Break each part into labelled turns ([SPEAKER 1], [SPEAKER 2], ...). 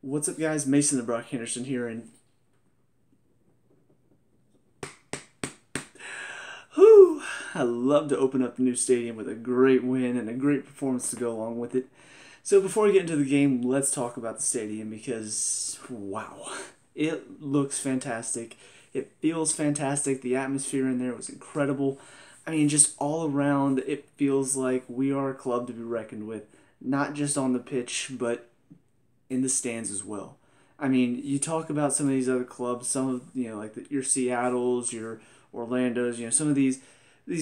[SPEAKER 1] What's up, guys? Mason the Brock Henderson here, and whew, I love to open up the new stadium with a great win and a great performance to go along with it. So before we get into the game, let's talk about the stadium because wow, it looks fantastic. It feels fantastic. The atmosphere in there was incredible. I mean, just all around, it feels like we are a club to be reckoned with, not just on the pitch, but in the stands as well. I mean, you talk about some of these other clubs, some of like your Seattle's, your Orlando's, some of these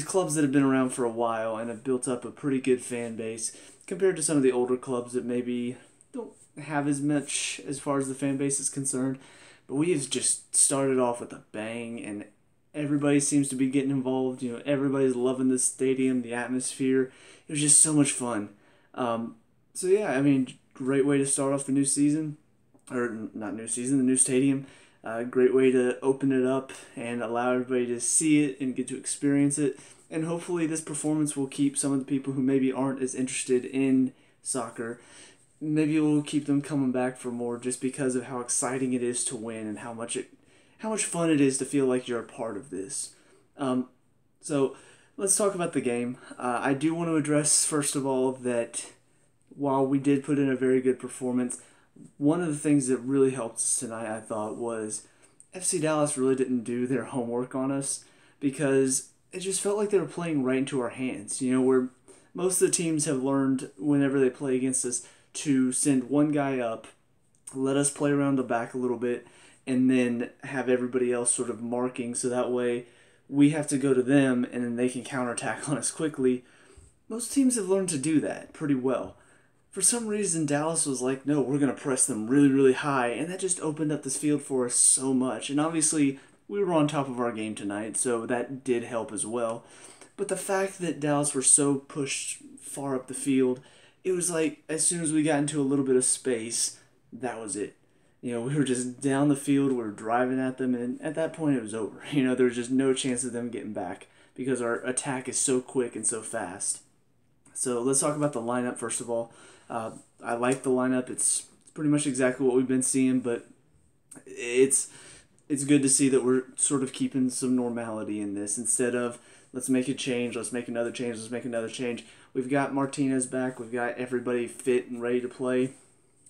[SPEAKER 1] clubs that have been around for a while and have built up a pretty good fan base compared to some of the older clubs that maybe don't have as much as far as the fan base is concerned. But we have just started off with a bang, and everybody seems to be getting involved. Everybody's loving the stadium, the atmosphere. It was just so much fun. So yeah, I mean, great way to start off the new season, or not new season, the new stadium. Great way to open it up and allow everybody to see it and get to experience it. And hopefully, this performance will keep some of the people who maybe aren't as interested in soccer. Maybe it will keep them coming back for more, just because of how exciting it is to win and how much fun it is to feel like you're a part of this. So let's talk about the game. I do want to address first of all that while we did put in a very good performance, one of the things that really helped us tonight, I thought, was FC Dallas really didn't do their homework on us, because it just felt like they were playing right into our hands. Where most of the teams have learned whenever they play against us to send one guy up, let us play around the back a little bit, and then have everybody else sort of marking, so that way we have to go to them and then they can counterattack on us quickly. Most teams have learned to do that pretty well. For some reason, Dallas was like, no, we're going to press them really, really high, and that just opened up this field for us so much. And obviously, we were on top of our game tonight, so that did help as well. But the fact that Dallas were so pushed far up the field, it was like as soon as we got into a little bit of space, that was it. We were just down the field, we were driving at them, and at that point it was over. There was just no chance of them getting back because our attack is so quick and so fast. So let's talk about the lineup first of all. I like the lineup. It's pretty much exactly what we've been seeing, but it's good to see that we're sort of keeping some normality in this instead of let's make a change, let's make another change, let's make another change. We've got Martinez back. We've got everybody fit and ready to play.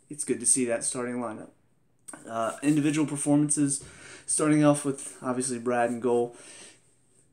[SPEAKER 1] It's good to see that starting lineup. Individual performances, starting off with obviously Brad in goal.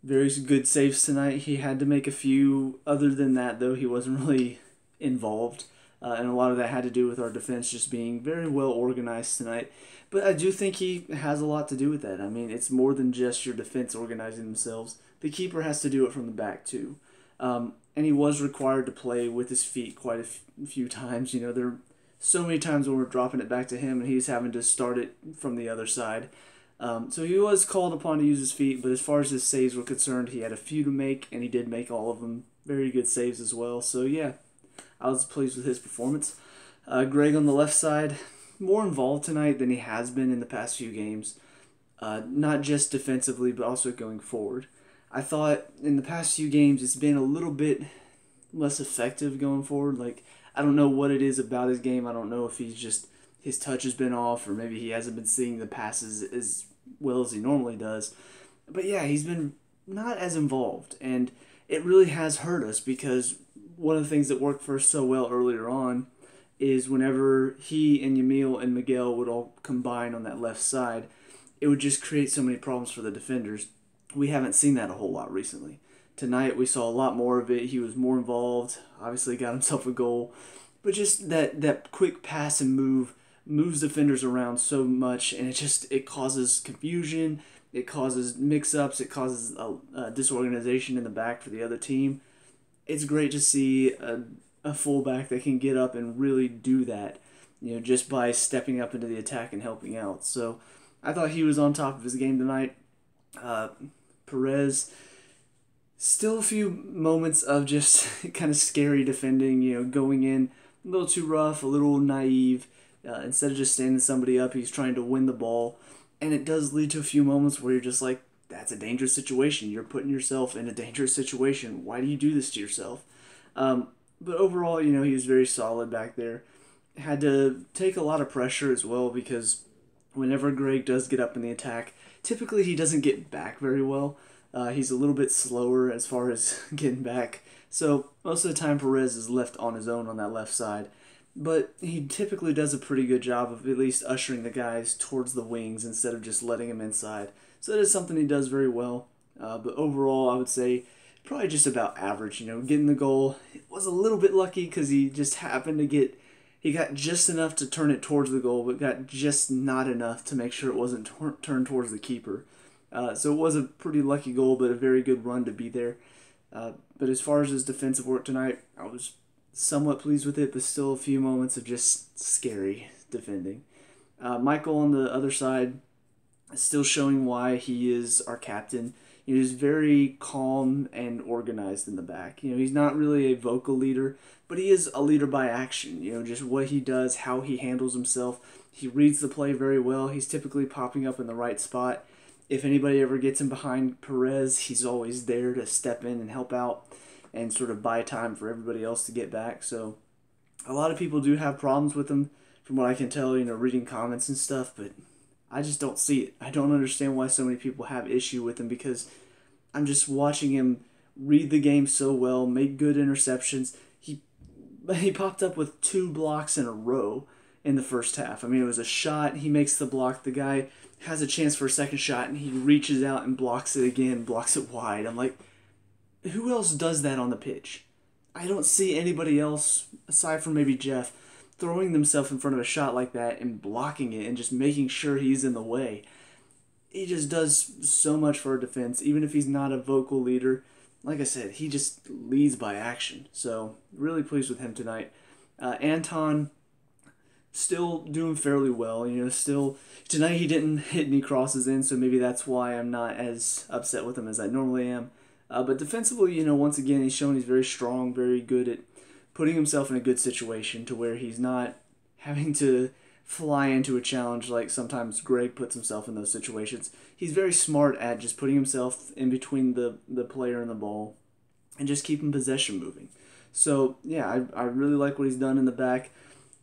[SPEAKER 1] Very good saves tonight. He had to make a few. Other than that, though, he wasn't really involved. And a lot of that had to do with our defense just being very well organized tonight. But I do think he has a lot to do with that. I mean, it's more than just your defense organizing themselves. The keeper has to do it from the back, too. And he was required to play with his feet quite a few times. There are so many times when we're dropping it back to him and he's having to start it from the other side. So he was called upon to use his feet, but as far as his saves were concerned, he had a few to make, and he did make all of them. Very good saves as well. So, yeah, I was pleased with his performance. Greg on the left side, more involved tonight than he has been in the past few games. Not just defensively, but also going forward. I thought in the past few games it's been a little bit less effective going forward. Like, I don't know what it is about his game. I don't know if his touch has been off, or maybe he hasn't been seeing the passes as well as he normally does. But yeah, he's been not as involved, and it really has hurt us because one of the things that worked for us so well earlier on is whenever he and Yamil and Miguel would all combine on that left side, it would just create so many problems for the defenders. We haven't seen that a whole lot recently. Tonight we saw a lot more of it. He was more involved, obviously got himself a goal, but just that quick pass and move moves defenders around so much, and it causes confusion, it causes mix-ups, it causes a disorganization in the back for the other team. It's great to see a fullback that can get up and really do that, just by stepping up into the attack and helping out. So I thought he was on top of his game tonight. Perez, still a few moments of just kind of scary defending, going in a little too rough, a little naive. Instead of just standing somebody up, he's trying to win the ball. And it does lead to a few moments where you're just like, that's a dangerous situation. You're putting yourself in a dangerous situation. Why do you do this to yourself? But overall, he was very solid back there. had to take a lot of pressure as well because whenever Greg does get up in the attack, typically he doesn't get back very well. He's a little bit slower as far as getting back. So most of the time Perez is left on his own on that left side. But he typically does a pretty good job of at least ushering the guys towards the wings instead of just letting them inside. So that is something he does very well. But overall, I would say probably just about average. Getting the goal, it was a little bit lucky because he just happened to get, he got just enough to turn it towards the goal, but got just not enough to make sure it wasn't turned towards the keeper. So it was a pretty lucky goal, but a very good run to be there. But as far as his defensive work tonight, I was somewhat pleased with it, but still a few moments of just scary defending. Michael on the other side is still showing why he is our captain. He's very calm and organized in the back. He's not really a vocal leader, but he is a leader by action. Just what he does, how he handles himself. He reads the play very well. He's typically popping up in the right spot. If anybody ever gets him behind Perez, he's always there to step in and help out and sort of buy time for everybody else to get back. So a lot of people do have problems with him from what I can tell, reading comments and stuff, but I just don't see it. I don't understand why so many people have issue with him because I'm just watching him read the game so well, make good interceptions. He popped up with 2 blocks in a row in the first half. It was a shot, he makes the block, the guy has a chance for a second shot, and he reaches out and blocks it again, blocks it wide. I'm like, who else does that on the pitch? I don't see anybody else, aside from maybe Jeff, throwing themselves in front of a shot like that and blocking it and just making sure he's in the way. He just does so much for our defense, even if he's not a vocal leader. Like I said, he just leads by action. So, really pleased with him tonight. Anton, still doing fairly well. Still, tonight he didn't hit any crosses in, so maybe that's why I'm not as upset with him as I normally am. But defensively, once again, he's shown he's very strong, very good at putting himself in a good situation to where he's not having to fly into a challenge like sometimes Greg puts himself in those situations. He's very smart at just putting himself in between the player and the ball and just keeping possession moving. So, yeah, I really like what he's done in the back.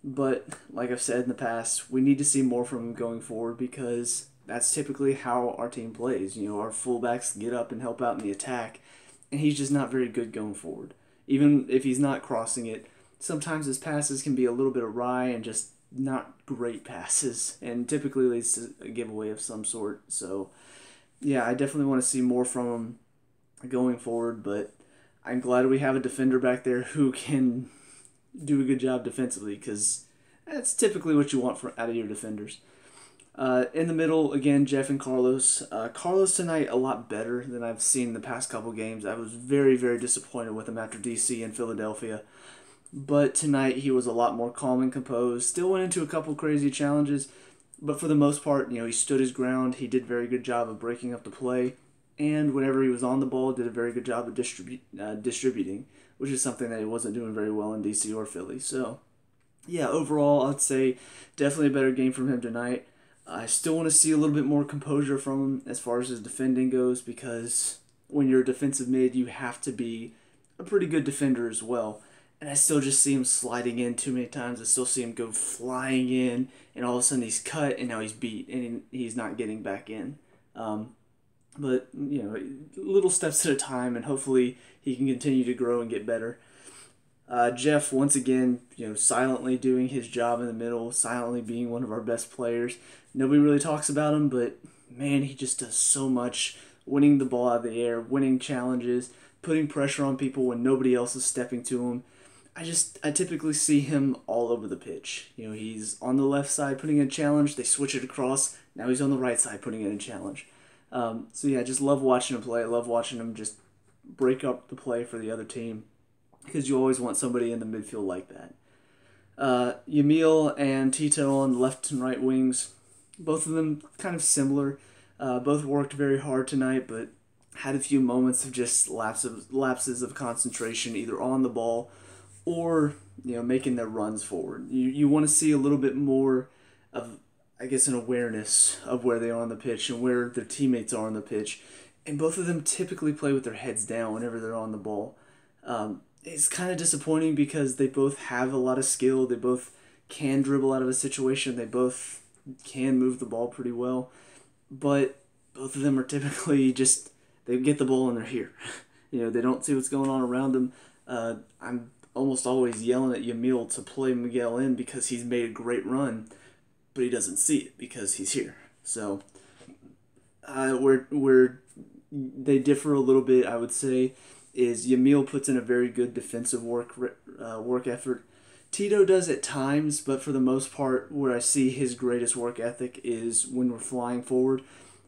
[SPEAKER 1] But, like I've said in the past, we need to see more from him going forward because that's typically how our team plays. Our fullbacks get up and help out in the attack, and he's just not very good going forward. Even if he's not crossing it, sometimes his passes can be a little bit awry and just not great passes, and typically leads to a giveaway of some sort. So, yeah, I definitely want to see more from him going forward, but I'm glad we have a defender back there who can do a good job defensively because that's typically what you want out of your defenders. In the middle, again, Jeff and Carlos. Carlos tonight a lot better than I've seen the past couple games. I was very, very disappointed with him after DC and Philadelphia. But tonight he was a lot more calm and composed. Still went into a couple crazy challenges, but for the most part, he stood his ground. He did a very good job of breaking up the play. And whenever he was on the ball, did a very good job of distributing, which is something that he wasn't doing very well in DC or Philly. So, yeah, overall, I'd say definitely a better game from him tonight. I still want to see a little bit more composure from him as far as his defending goes because when you're a defensive mid, you have to be a pretty good defender as well. And I still just see him sliding in too many times. I still see him go flying in, and all of a sudden he's cut, and now he's beat, and he's not getting back in. But, little steps at a time, and hopefully he can continue to grow and get better. Jeff, once again, silently doing his job in the middle, silently being one of our best players. Nobody really talks about him, but, man, he just does so much, winning the ball out of the air, winning challenges, putting pressure on people when nobody else is stepping to him. I typically see him all over the pitch. He's on the left side putting in a challenge, they switch it across, now he's on the right side putting in a challenge. So yeah, I just love watching him play. I love watching him just break up the play for the other team because you always want somebody in the midfield like that. Yamil and Tito on the left and right wings, both of them kind of similar. Both worked very hard tonight, but had a few moments of just lapses of concentration, either on the ball or making their runs forward. You want to see a little bit more of, I guess, an awareness of where they are on the pitch and where their teammates are on the pitch. And both of them typically play with their heads down whenever they're on the ball. It's kind of disappointing because they both have a lot of skill. They both can dribble out of a situation. They both can move the ball pretty well, but both of them are typically just, they get the ball and they're here. They don't see what's going on around them. I'm almost always yelling at Yamil to play Miguel in because he's made a great run, but he doesn't see it because he's here. So where they differ a little bit, I would say, is Yamil puts in a very good defensive work effort. Tito does at times, but for the most part, where I see his greatest work ethic is when we're flying forward.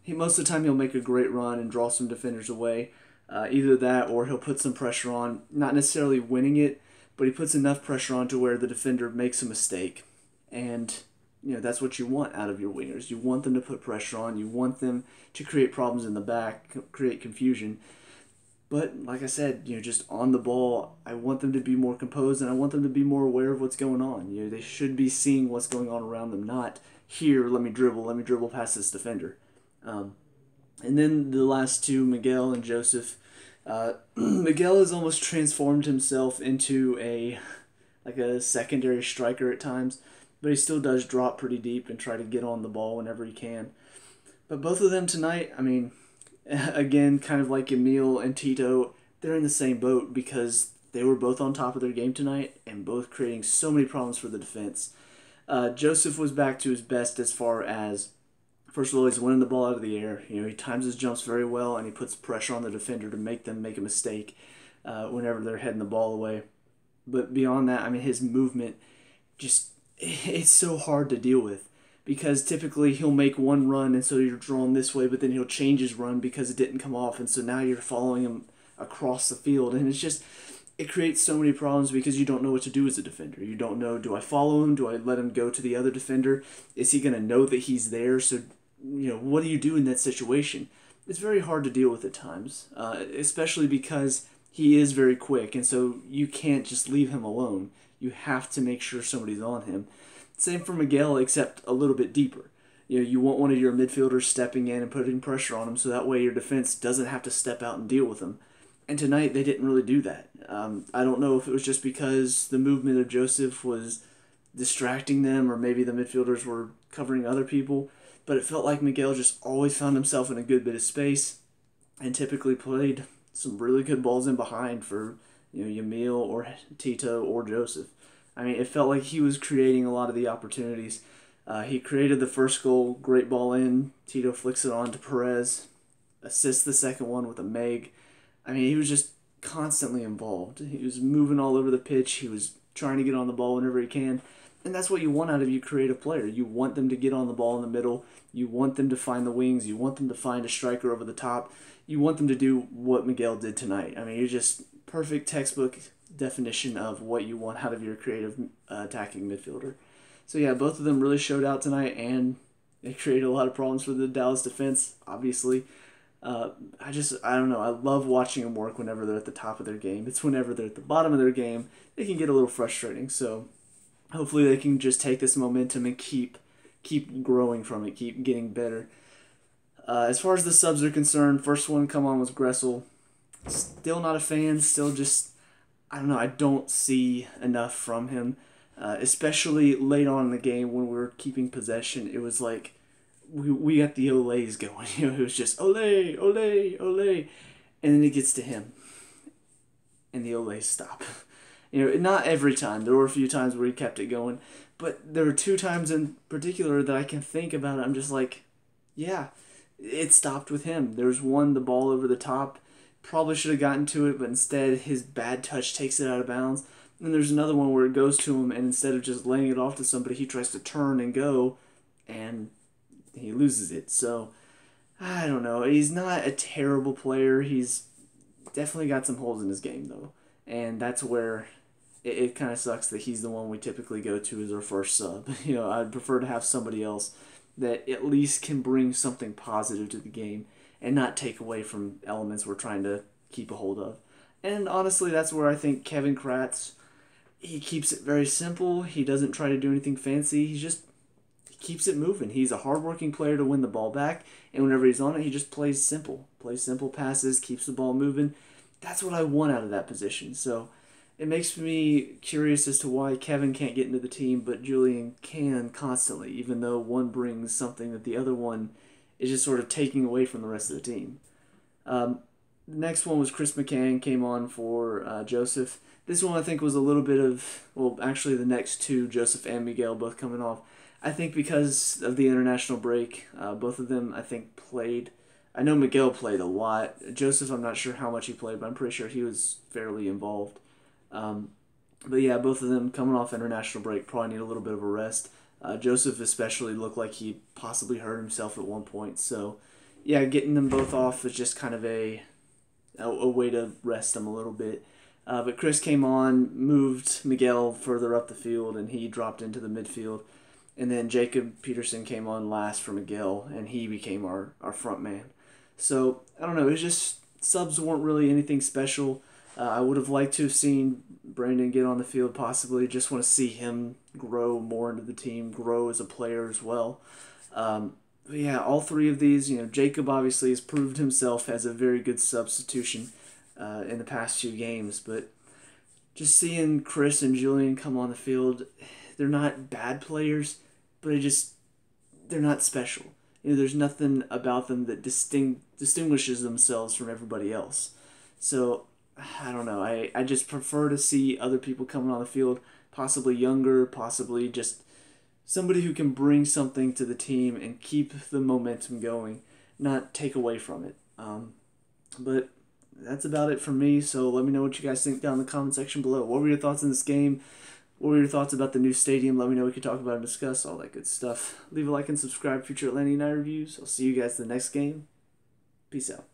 [SPEAKER 1] Most of the time, he'll make a great run and draw some defenders away. Either that or he'll put some pressure on, not necessarily winning it, but he puts enough pressure on to where the defender makes a mistake. And that's what you want out of your wingers. You want them to put pressure on. You want them to create problems in the back, create confusion. But like I said, just on the ball, I want them to be more composed and I want them to be more aware of what's going on. They should be seeing what's going on around them, not here, let me dribble past this defender. And then the last two, Miguel and Joseph. Miguel has almost transformed himself into a secondary striker at times, but he still does drop pretty deep and try to get on the ball whenever he can. But both of them tonight, again, kind of like Emil and Tito, they're in the same boat because they were both on top of their game tonight and both creating so many problems for the defense. Joseph was back to his best as far as, first of all, he's winning the ball out of the air. He times his jumps very well and he puts pressure on the defender to make them make a mistake whenever they're heading the ball away. But beyond that, his movement, it's so hard to deal with. Because typically he'll make one run and so you're drawn this way, but then he'll change his run because it didn't come off, and so now you're following him across the field, and it creates so many problems because you don't know what to do as a defender. You don't know, do I follow him? Do I let him go to the other defender? Is he going to know that he's there? So, what do you do in that situation? It's very hard to deal with at times, especially because he is very quick, and so you can't just leave him alone. You have to make sure somebody's on him. Same for Miguel, except a little bit deeper. You want one of your midfielders stepping in and putting pressure on him so that way your defense doesn't have to step out and deal with him. And tonight they didn't really do that. I don't know if it was just because the movement of Joseph was distracting them or maybe the midfielders were covering other people, but it felt like Miguel just always found himself in a good bit of space and typically played some really good balls in behind for Yamil or Tito or Joseph. It felt like he was creating a lot of the opportunities. He created the first goal, great ball in. Tito flicks it on to Perez, assists the second one with a Meg. He was just constantly involved. He was moving all over the pitch. He was trying to get on the ball whenever he can. And that's what you want out of your creative player. You want them to get on the ball in the middle. You want them to find the wings. You want them to find a striker over the top. You want them to do what Miguel did tonight. You're just perfect textbook definition of what you want out of your creative attacking midfielder. So yeah, both of them really showed out tonight, and they created a lot of problems for the Dallas defense, obviously. I don't know, I love watching them work whenever they're at the top of their game. It's whenever they're at the bottom of their game, they can get a little frustrating. So hopefully they can just take this momentum and keep growing from it, keep getting better. As far as the subs are concerned, first one come on was Gressel. Still not a fan, still just, I don't know, I don't see enough from him, especially late on in the game when we were keeping possession. It was like we got the Olays going. It was just Olay, Olay, Olay, and then it gets to him, and the Olays stop. Not every time. There were a few times where he kept it going, but there were 2 times in particular that I can think about it. I'm just like, yeah, it stopped with him. There's one, the ball over the top. Probably should have gotten to it, but instead his bad touch takes it out of bounds. And there's another one where it goes to him, and instead of just laying it off to somebody, he tries to turn and go, and he loses it. So, I don't know. He's not a terrible player. He's definitely got some holes in his game, though. And that's where it kind of sucks that he's the one we typically go to as our first sub. I'd prefer to have somebody else that at least can bring something positive to the game and not take away from elements we're trying to keep a hold of. And honestly, that's where I think Kevin Kratz, he keeps it very simple. He doesn't try to do anything fancy. He keeps it moving. He's a hardworking player to win the ball back, and whenever he's on it, he just plays simple. Plays simple passes, keeps the ball moving. That's what I want out of that position. So it makes me curious as to why Kevin can't get into the team, but Julian can constantly, even though one brings something that the other one is just sort of taking away from the rest of the team. Um, the next one was Chris McCann came on for Joseph. This one I think was a little bit of, well, actually the next two, Joseph and Miguel, both coming off. I think because of the international break, both of them I think played. I know Miguel played a lot. Joseph, I'm not sure how much he played, but I'm pretty sure he was fairly involved. Um, but yeah, both of them coming off international break probably need a little bit of a rest. Joseph especially looked like he possibly hurt himself at one point. So yeah, getting them both off is just kind of a way to rest them a little bit. But Chris came on, moved Miguel further up the field, and he dropped into the midfield. And then Jacob Peterson came on last for Miguel, and he became our front man. So, I don't know, it's just subs weren't really anything special. I would have liked to have seen Brandon get on the field possibly. Just want to see him grow more into the team, grow as a player as well. But yeah, all three of these, Jacob obviously has proved himself as a very good substitution in the past few games. But just seeing Chris and Julian come on the field, they're not bad players, but they're not special. There's nothing about them that distinguishes themselves from everybody else. So, I don't know. I just prefer to see other people coming on the field, possibly younger, possibly just somebody who can bring something to the team and keep the momentum going, not take away from it. But that's about it for me. So let me know what you guys think down in the comment section below. What were your thoughts on this game? What were your thoughts about the new stadium? Let me know. We can talk about and discuss all that good stuff. Leave a like and subscribe for future Atlanta United reviews. I'll see you guys in the next game. Peace out.